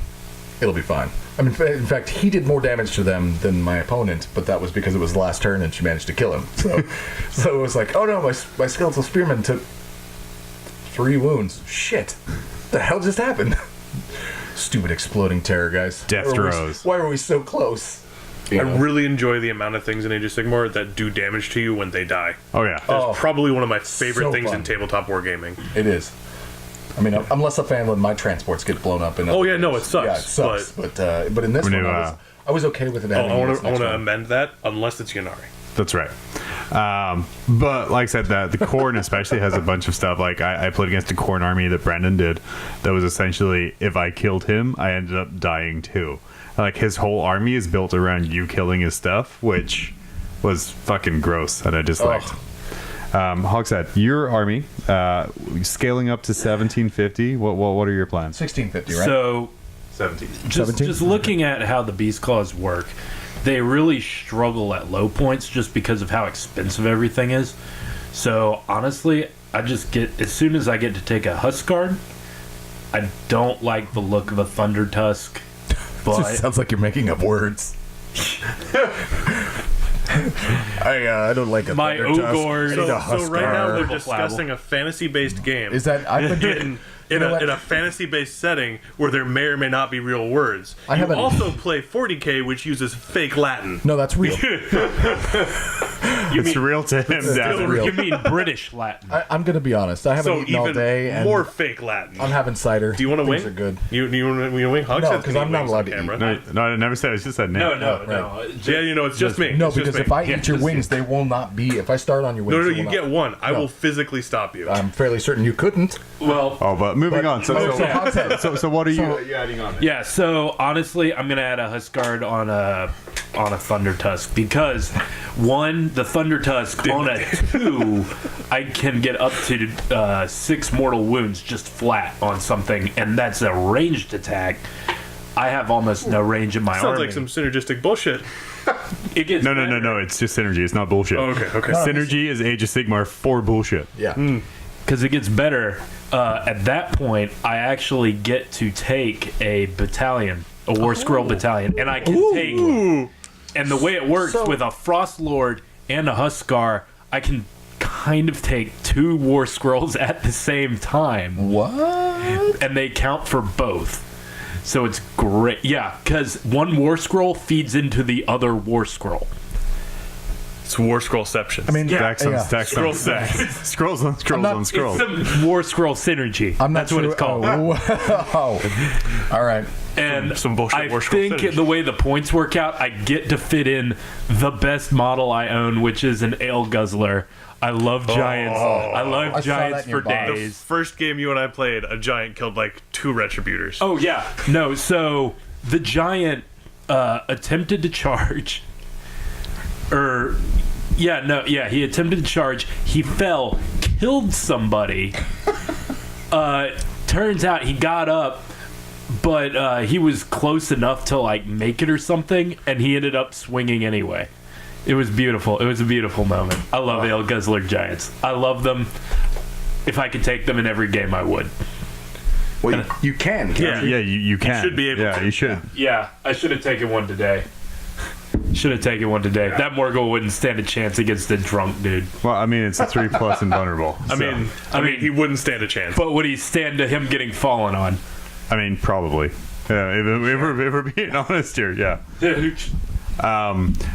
it'll be fine. I mean, in fact, he did more damage to them than my opponent, but that was because it was the last turn and she managed to kill him. So, so it was like, oh no, my skeletal spearman took 3 wounds. Shit, the hell just happened? Stupid exploding Terrorgeist. Death throws. Why were we so close? You I know? really enjoy the amount of things in Age of Sigmar that do damage to you when they die. Oh yeah. That's Oh, probably one of my favorite so things fun. in tabletop wargaming. It is. I mean, I'm less a fan when my transports get blown up. Oh, yeah, no, it sucks, Yeah, it sucks. But in this When one, you, I was okay with it. Oh, having I want this to next one. amend that unless it's Yannari. That's right. But like I said, the Khorne especially has a bunch of stuff. Like I played against a Khorne army that Brandon did. That was essentially, if I killed him, I ended up dying too. Like his whole army is built around you killing his stuff, which was fucking gross, and I disliked. Hogshead, your army scaling up to 1750. What are your plans? 1650, right? So 17. just looking at how the Beast Claws work, they really struggle at low points just because of how expensive everything is. So honestly, I just get, as soon as I get to take a Huskard, I don't like the look of a Thunder Tusk, It but just sounds like you're making up words. I don't like a my Thunder Tusk. Ogre. I need a So right now Huskar. they're discussing a fantasy-based game. Is that I've been doing? in You know what? a fantasy-based setting where there may or may not be real words. I You haven't- also play 40k, which uses fake Latin. No, that's real. It's real to him. That's Devin. real. You mean British Latin? I'm gonna be honest. I haven't So eaten all even day, and more fake Latin. I'm having cider. Do you want to Things wing? are good. You want to wing? Hog No, says 'cause can I'm eat not wings allowed on to camera. No, I never said. It's just a name. No. Yeah, you know, it's just me. No, It's just because me. if I Yeah, eat your just- wings, they will not be. If I start on your wings, No, they you will get not. one. I No. will physically stop you. I'm fairly certain you couldn't. Well, Oh, but moving on. So what are you So- adding on? yeah. So honestly, I'm gonna add a Huskard on a Thunder Tusk because one, the Thunder Tusk on a 2, I can get up to 6 mortal wounds just flat on something, and that's a ranged attack. I have almost no range in my army. Sounds like some synergistic bullshit. It gets No, better. it's just synergy. It's not bullshit. Oh, okay. Synergy is Age of Sigmar for bullshit. Yeah. Because it gets better. At that point, I actually get to take a battalion, a War Squirrel battalion, and I can take. And the way it works with a Frost Lord and a Huskar, I can kind of take 2 War Squirrels at the same time. What? And they count for both. So it's great. Yeah, because one War Scroll feeds into the other War Scroll. It's War Scrollception. I mean, Stacks on yeah. stacks Scroll on stack. scrolls on scrolls not- on It's scrolls. some War Scroll synergy. I'm not That's what sure- it's called. Oh. All right. And Some bullshit I War Scroll think synergy. the way the points work out, I get to fit in the best model I own, which is an Ale Guzzler. I love giants. I love I saw giants that in your for box. The days. first game you and I played, a giant killed like 2 Retributors. Oh yeah, no. So the giant attempted to charge, he attempted to charge. He fell, killed somebody. Turns out he got up, but he was close enough to like make it or something, and he ended up swinging anyway. It was beautiful. It was a beautiful moment. I love Ale Guzzler giants. I love them. If I could take them in every game, I would. Well, you can. Yeah. Yeah, you can. should be able Yeah, to. you should. Yeah, I should have taken one today. Should have taken one today. That Morgul wouldn't stand a chance against the drunk dude. Well, I mean, it's a 3+ invulnerable. I so- mean, he wouldn't stand a chance. But would he stand to him getting fallen on? I mean, probably. Yeah, if we're being honest here, yeah.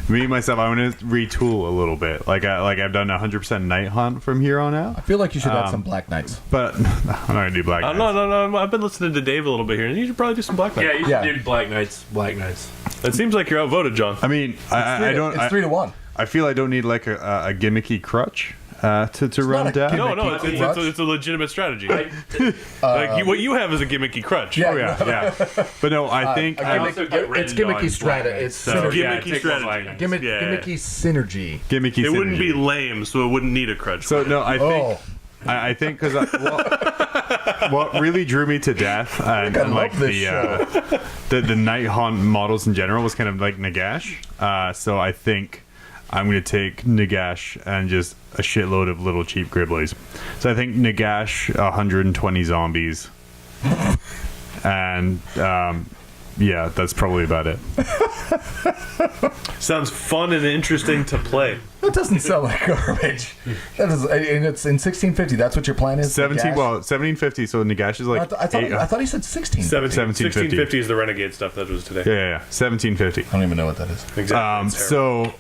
Me myself, I want to retool a little bit. Like I've done 100% Night Hunt from here on out, I feel like you should add some Black Knights. but I'm not gonna do Black Knights. No. I've been listening to Dave a little bit here, and you should probably do some Black Knight. Yeah, you should Yeah. do Black Knights. Black Knights. It seems like you're outvoted, John. I mean, I don't. It's 3-1. I feel I don't need like a gimmicky crutch to run not a down. gimmick. No, it's a legitimate strategy. What you have is a gimmicky crutch. Yeah. Oh yeah. But no, I think I gimmick- also get it's ridden gimmicky on strata. Black Knights, It's so, synergy. yeah, Gimmicky take one strategy. Black Knights. Gimmicky synergy. gimmicky. It wouldn't be synergy. lame, so it wouldn't need a crutch. So no, I think. Oh, I think because what really drew me to death and love like this the Night Hunt models in general was kind of like Nagash. So I think I'm going to take Nagash and just a shitload of little cheap Gribblies. So I think Nagash, 120 zombies, and yeah, that's probably about it. Sounds fun and interesting to play. that doesn't sound like garbage. That is, and it's in 1650. That's what your plan is. 1750. So Nagash is like I thought he said 16. 1650 is the Renegade stuff that was today. yeah, 1750. I don't even know what that is. Exactly. It's terrible. So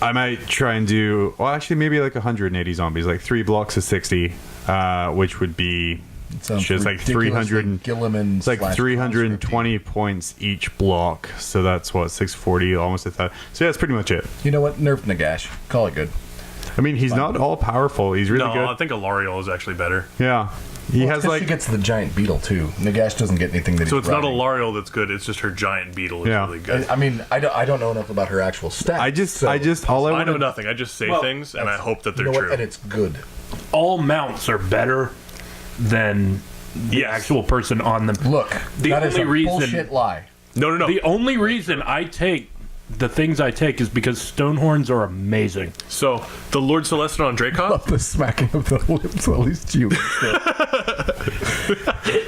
I might try and do, well, actually maybe like 180 zombies, like 3 blocks of 60, which would be Sounds just like ridiculously 300. Gilliman It's like slash 320 points each block, so that's what 640, almost a thousand. So yeah, that's pretty much it. You know what? Nerf Nagash. Call it good. I mean, he's not all powerful. He's really No, good. I think Alariel is actually better. Yeah, he has Because like she gets the giant beetle too. Nagash doesn't get anything that. So he's it's not riding. Alariel that's good, it's just her giant beetle is Yeah. really good. I mean, I don't know enough about her actual stats. I just so- all I I want know to nothing. I just say Well, things, and I hope that you they're know what? true. And it's good. All mounts are better than the Yes. actual person on them. Look, The that is only a reason- bullshit lie. No. The only reason I take the things I take is because Stonehorns are amazing. So, the Lord Celestin on Dracov? The smacking of the lips while he's chewing.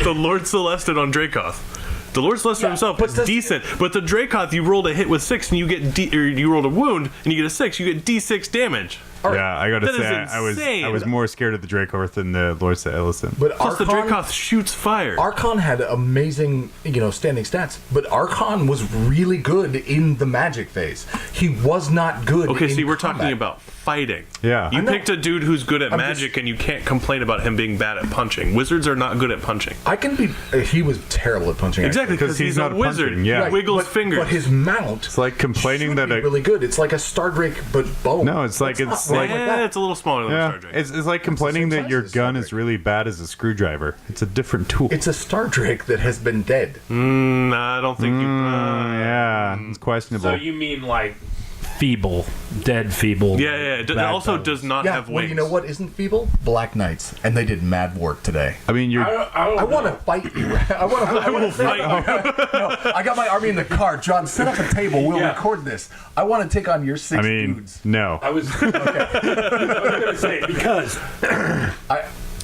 The Lord Celestin on Dracoth. The Lord Celestin himself but is does- decent, but the Dracoth, you rolled a hit with 6 and you get you rolled a wound and you get a 6, you get D6 damage. yeah, I gotta That is say I was insane. more scared of the Dracoth than the Lord Ellison. But Plus, the Archon, Dracoth shoots fire. Archon had amazing, standing stats. But Archon was really good in the magic phase. He was not good. Okay, in see, we're combat. talking about fighting. Yeah. You I know. picked a dude who's good at I'm magic, and you can't complain about him being bad at punching. Wizards are not good at punching. I can be. He was terrible at punching. Exactly, Because because he's he's not a wizard. punching, yeah. He wiggles but, fingers. But his mount. It's like complaining should that be a really good. It's like a Stardrake, but bone. No, it's like- not it's right like- like yeah, that. it's a little smaller than yeah, Star Trek. it's like complaining same that size your as gun Stardrake. is really bad as a screwdriver. It's a different tool. It's a Stardrake that has been dead. I don't think you. yeah, it's questionable. So you mean like feeble, dead feeble. Yeah. It also does not Yeah, have well, wings. you know what isn't feeble? Black Knights, and they did mad work today. I mean, you're. I want to fight you. I will fight you. No, I got my army in the car. John, set up a table. We'll Yeah. record this. I want to take on your 6 I mean, dudes. no. I was going to say, because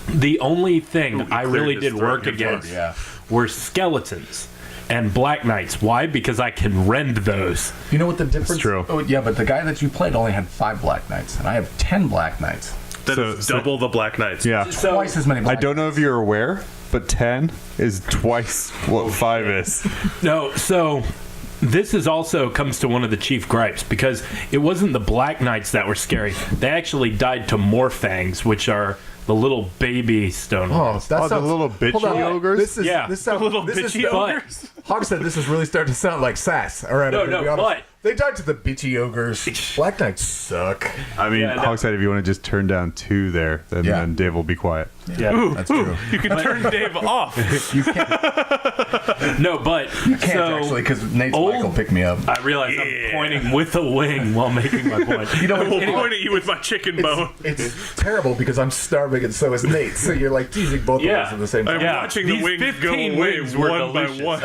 the only thing I really his did throat work and against Yeah. were skeletons and black knights. Why? Because I can rend those. You know what the difference? It's true. Oh, yeah, but the guy that you played only had 5 Black Knights, and I have 10 Black Knights. That is double the Black Knights. Yeah. So Twice as many. I Black don't know if you're aware, but 10 is twice what 5 is. no, so this is also comes to one of the chief gripes, because it wasn't the black knights that were scary. They actually died to morfangs, which are the little baby stone. Oh, that Oh, the sounds, little bitchy hold on. ogres? This is Yeah. this sounds, The little this is bitchy but- ogres. Hog said this is really starting to sound like sass. All right, No, I'm gonna no, be honest. but- They died to the bitchy ogres. Black Knights suck. I mean, Yeah, no. Hogshead, if you want to just turn down 2 there, then Dave will be quiet. Yeah. That's true. You can turn Dave off. You can't, No, but can't actually, because Nate's old- Michael picked me up. I realize I'm pointing with a wing while making my point. You know, We'll it's, point at you with my chicken bone. it's terrible because I'm starving and so is Nate. So you're like teasing both of us at the same time. I'm Yeah, watching the these wings go 15 away wings were one by delicious. one.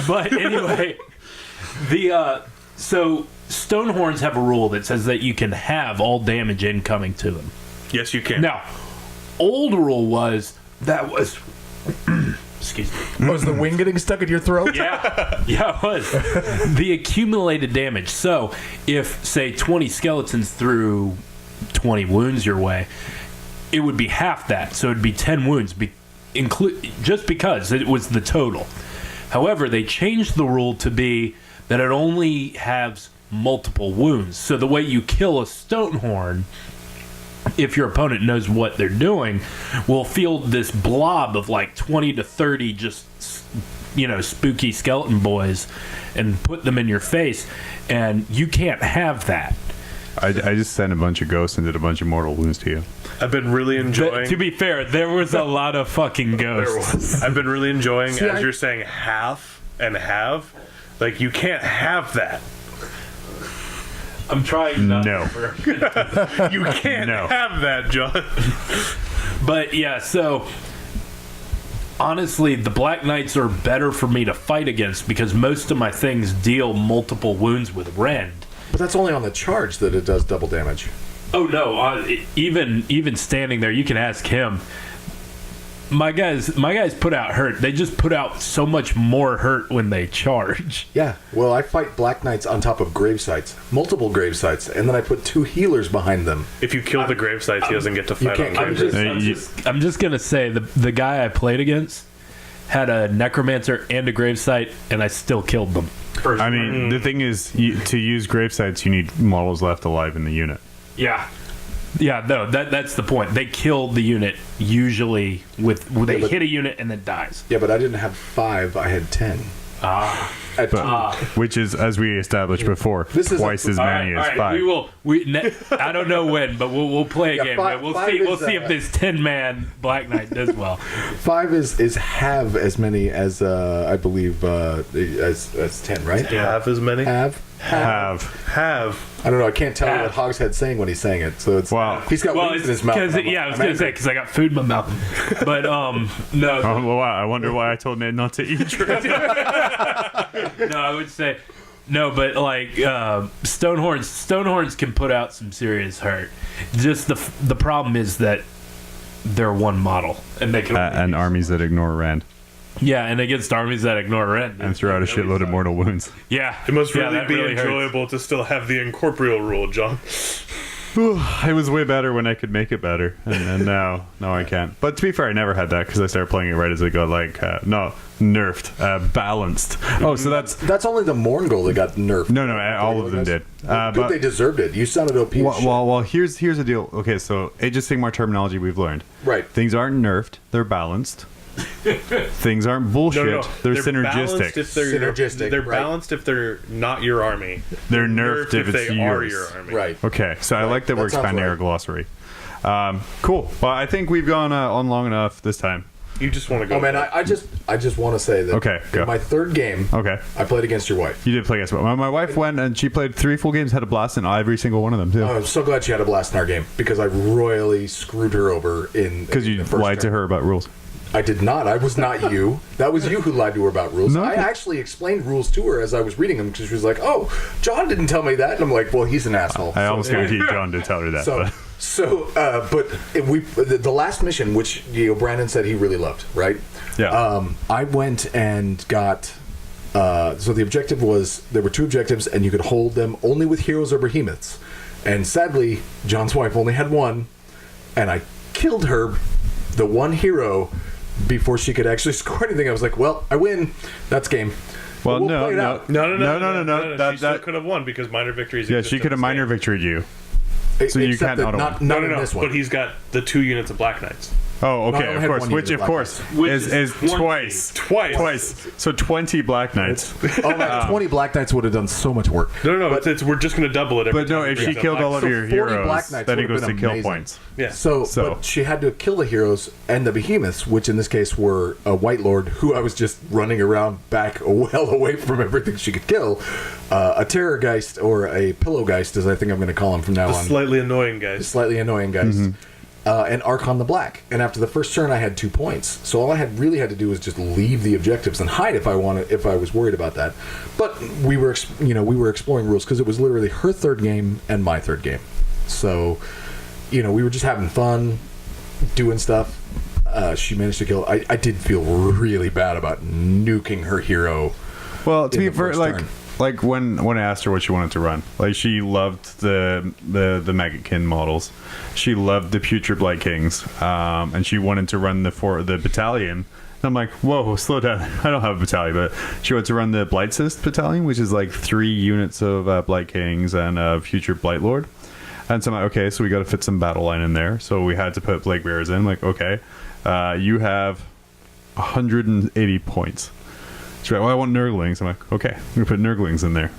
But anyway, so Stonehorns have a rule that says that you can have all damage incoming to them. Yes, you can. Now, old rule was excuse me. Was the wing getting stuck in your throat? Yeah, it was the accumulated damage. So, if say 20 skeletons threw 20 wounds your way, it would be half that. So it'd be 10 wounds, just because it was the total. However, they changed the rule to be that it only has multiple wounds. So the way you kill a Stonehorn, if your opponent knows what they're doing, will field this blob of like 20 to 30 just, spooky skeleton boys and put them in your face, and you can't have that. I just sent a bunch of ghosts and did a bunch of mortal wounds to you. I've been really But enjoying. to be fair, there was a lot of fucking ghosts. I've been really enjoying See, as you're saying half and have. Like, you can't have that. I'm trying not No. You can't No. have that, John. But yeah, so honestly, the Black Knights are better for me to fight against because most of my things deal multiple wounds with rend. But that's only on the charge that it does double damage. Oh no! Even standing there, you can ask him. My guys put out hurt. They just put out so much more hurt when they charge. Yeah. Well, I fight Black Knights on top of grave sites, multiple grave sites, and then I put 2 healers behind them. If you kill the gravesites, he doesn't get to fight can't on kill grave. I'm just gonna say the guy I played against had a necromancer and a gravesite, and I still killed them. I mean, the thing is, to use gravesites, you need models left alive in the unit. Yeah. Yeah, no, that's the point. They kill the unit usually they but- hit a unit and then dies. Yeah, but I didn't have 5. I had 10. At Which is, as we established before, This is twice a- as many as 5. I don't know when, but we'll play a Yeah, game. five- We'll five see. We'll is, see if this 10-man Black Knight does well. 5 is have as many as I believe as 10, right? Have as many? Have. Have. I don't know. I can't tell you Have. what Hogshead's saying when he's saying it. So it's Wow. he's got Well, wings it's in his mouth. because I'm- I was I'm gonna angry. say because I got food in my mouth. But no, Oh, well, wow. I wonder why I told Ned not to eat drugs. no, I would say no, but like Stonehorns can put out some serious hurt. Just the problem is that they're one model and they can only And armies that ignore Rand yeah, and against armies that ignore rend and throw out a shitload of mortal wounds. Yeah, It must yeah, really that be hurts. enjoyable to still have the incorporeal rule, John. It was way better when I could make it better, and now I can't. But to be fair, I never had that because I started playing it right as it got nerfed, balanced. Oh, so That's only the Morngul that got nerfed. no, all of them did. Good, they deserved it. You sounded OP. as shit. Well, here's the deal. Okay, so Age of Sigmar terminology we've learned. Right. Things aren't nerfed; they're balanced. Things aren't bullshit; they're balanced synergistic. if they're Synergistic, They're right. balanced if they're not your army. They're nerfed if it's they yours. are your army. Right. Okay, so I like that we're That sounds expanding right. our glossary. Cool. Well, I think we've gone on long enough this time. You just want to go. Oh man, I just want to say that. Okay, go. In my third game, Okay. I played against your wife. You did play against me. My wife went and she played 3 full games, had a blast in every single one of them, too. I'm so glad she had a blast in our game because I royally screwed her over in Because you the first lied to turn. her about rules. I did not. I was not you. That was you who lied to her about rules. No. I actually explained rules to her as I was reading them because she was like, "Oh, John didn't tell me that," and I'm like, "Well, he's an asshole." I almost guarantee John did tell her that. So, but the last mission, which Brandon said he really loved, right? Yeah. I went and got. So the objective was there were 2 objectives, and you could hold them only with heroes or behemoths. And sadly, John's wife only had one, and I killed her, the one hero, before she could actually score anything. I was like, "Well, I win. That's game." Well, We'll no, play it no, out. No. She still That, could have won because minor victories. yeah, exist she in could have this minor game. victoried you. So you Except can't that auto not win. No, in this one. But he's got the 2 units of Black Knights. Oh, No, I okay, only of had course. one Which, unit of of course, Which is is 20. twice. Twice. Twice. So 20 Black Knights. Oh man, 20 Black Knights would have done so much work. No. It's we're just going to double it. Every But no, time if we she bring killed up all of Black- your 40 heroes, Black Knights that would have equals to been kill amazing. points. Yeah. So, So- but she had to kill the heroes and the behemoths, which in this case were a White Lord, who I was just running around back well away from everything she could kill. A Terrorgeist, or a Pillowgeist, as I think I'm going to call him from now the on. slightly annoying guys. Slightly annoying Geist. And Archon the Black. And after the first turn, I had 2 points. So all I really had to do was just leave the objectives and hide if I was worried about that. But we were exploring rules because it was literally her third game and my third game. So, we were just having fun, doing stuff. She managed to kill. I did feel really bad about nuking her hero. Well, to in be the fair, first turn. like when I asked her what she wanted to run, like she loved the Maggotkin models, she loved the Putrid Blight Kings, and she wanted to run the battalion. And I'm like, whoa, slow down. I don't have a battalion, but she wanted to run the Blightsist battalion, which is like 3 units of Blight Kings and a Future Blight Lord. And so I'm like, okay, so we got to fit some battle line in there. So we had to put Plague Bearers in. Like, okay, you have 180 points. She's like, well, I want Nurglings. I'm like, okay, we put Nurglings in there.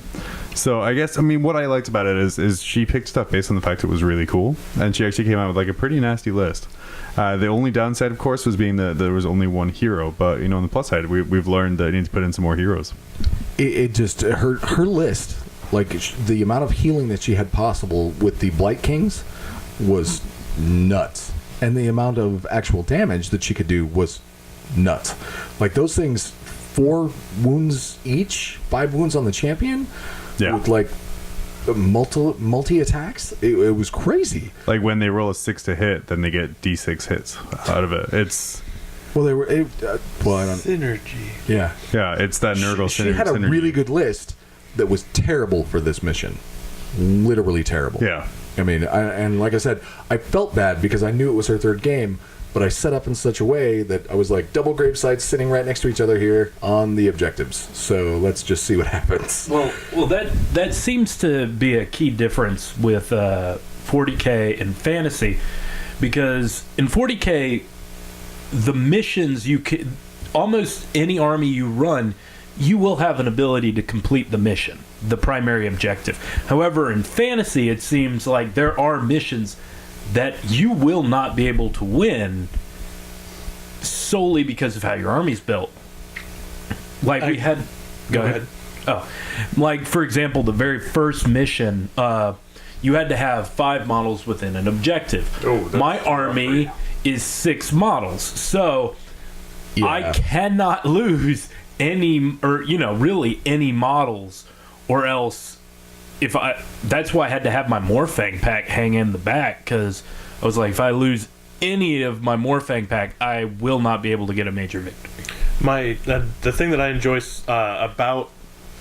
So I guess, what I liked about it is she picked stuff based on the fact it was really cool, and she actually came out with like a pretty nasty list. The only downside, of course, was being that there was only one hero, but on the plus side, we've learned that I need to put in some more heroes. It just her list, like the amount of healing that she had possible with the Blight Kings was nuts, and the amount of actual damage that she could do was nuts. Like those things, 4 wounds each, 5 wounds on the champion, Yeah. with like multi attacks. It was crazy. Like when they roll a 6 to hit, then they get D6 hits out of it. It's Well, they were. Well, I don't. Synergy. Yeah, it's that Nurgle she had a synergy. really good list that was terrible for this mission. Literally terrible. Yeah. And like I said, I felt bad because I knew it was her third game, but I set up in such a way that I was like double grave sites sitting right next to each other here on the objectives. So let's just see what happens. Well, that seems to be a key difference with 40K and fantasy, because in 40K, the missions you can, almost any army you run, you will have an ability to complete the mission, the primary objective. However, in fantasy, it seems like there are missions that you will not be able to win solely because of how your army's built. Like we had... Go ahead. Oh. Like, for example, the very first mission, you had to have 5 models within an objective. My army is 6 models. So I cannot lose any, or really any models, or else that's why I had to have my Morfang pack hang in the back, because I was like, if I lose any of my Morfang pack, I will not be able to get a major victory. The thing that I enjoy about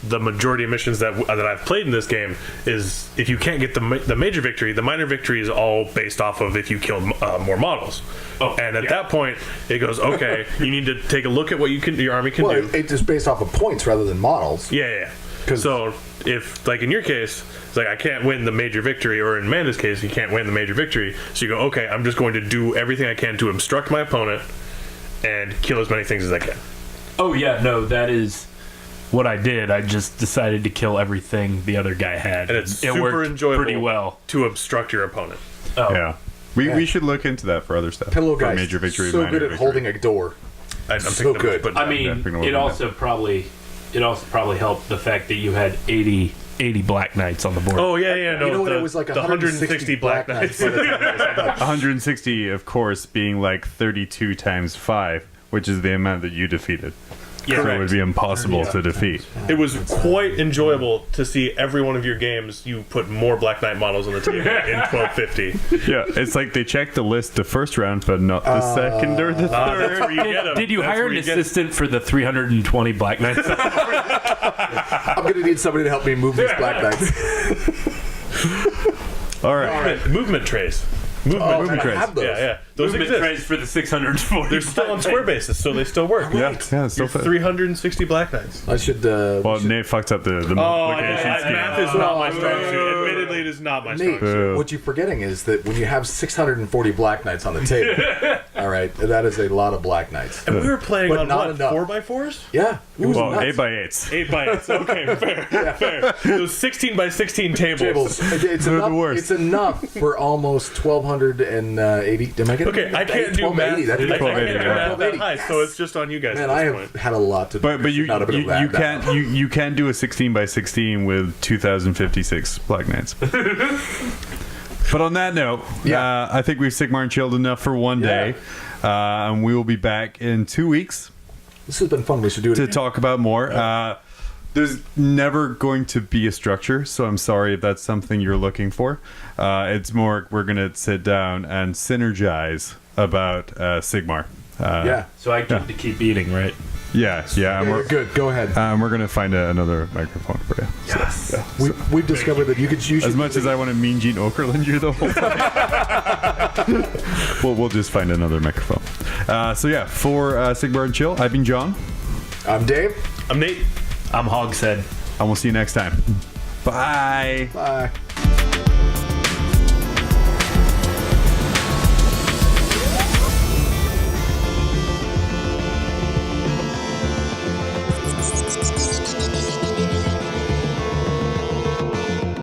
the majority of missions that I've played in this game is if you can't get the major victory, the minor victory is all based off of if you kill more models. And at that point, it goes, okay, you need to take a look at what your army can do. It's just based off of points rather than models. Yeah. So if, like in your case, it's like I can't win the major victory, or in Amanda's case, you can't win the major victory, so you go, okay, I'm just going to do everything I can to obstruct my opponent and kill as many things as I can. Oh yeah, no, that is what I did. I just decided to kill everything the other guy had. And it's it super worked enjoyable pretty well to obstruct your opponent. Oh. Yeah. We should look into that for other stuff. Pillow for guys, major victory, so minor good at victory. holding a door. I'm So picking them good. up, but I mean, picking them up it now. also probably helped the fact that you had 80 Black Knights on the board. Oh yeah, no. You know what? the, It was like the 160 Black Knights. by the time I was done. 160, of course, being like 32 times 5, which is the amount that you defeated. Yeah, So right. it would be impossible to defeat. It was quite enjoyable to see every one of your games. You put more Black Knight models on the table in 1250. Yeah, it's like they checked the list the first round, but not the second or the That's third. where you get 'em. Did you That's hire where an you get 'em. assistant for the 320 Black Knights? I'm going to need somebody to help me move these Black Knights. All right. Movement trays. Movement Oh, man, I trays. have those. Yeah. Those Movement exist. trays for the 640. They're still on square bases, so they still work. Yeah, it's still Your fit. 360 Black Knights. I should. Well, Nate fucked up the multiplication scheme. Math is not my strong suit. Admittedly, it is not my strong Nate, suit. Boo. what you're forgetting is that when you have 640 Black Knights on the table, all right, that is a lot of Black Knights. And we were playing But on not what? enough. 4x4s? Yeah, it was Well, nuts. 8x8s. 8 by 8s. Okay, fair. Those 16 by 16 tables. Tables. It's They're enough. the worst. It's enough for almost 1,280. Am I getting Okay, I can't do math. 1280. That's I can't do 1280, yeah. math that high, so it's just on you guys Man, at I this have point. had a lot to do. But you Not a bit of that down. can't you can't do a 16 by 16 with 2056 Black Knights. But on that note, Yeah. I think we've Sigmar and chilled enough for one day, and we will be back in 2 weeks This has been fun. We should do it. to again. talk about more. There's never going to be a structure, so I'm sorry if that's something you're looking for. It's more we're going to sit down and synergize about Sigmar. Yeah. So I get to keep eating, right? Yeah. And Yeah, we're, you're good. Go ahead. we're going to find another microphone for you. Yes. We've discovered that you could use As much as I want to Mean Gene Okerlund you the whole time, we'll just find another microphone. So yeah, for Sigmar and Chill, I've been John, I'm Dave. I'm Nate. I'm Hogshead. and we'll see you next time. Bye. Bye.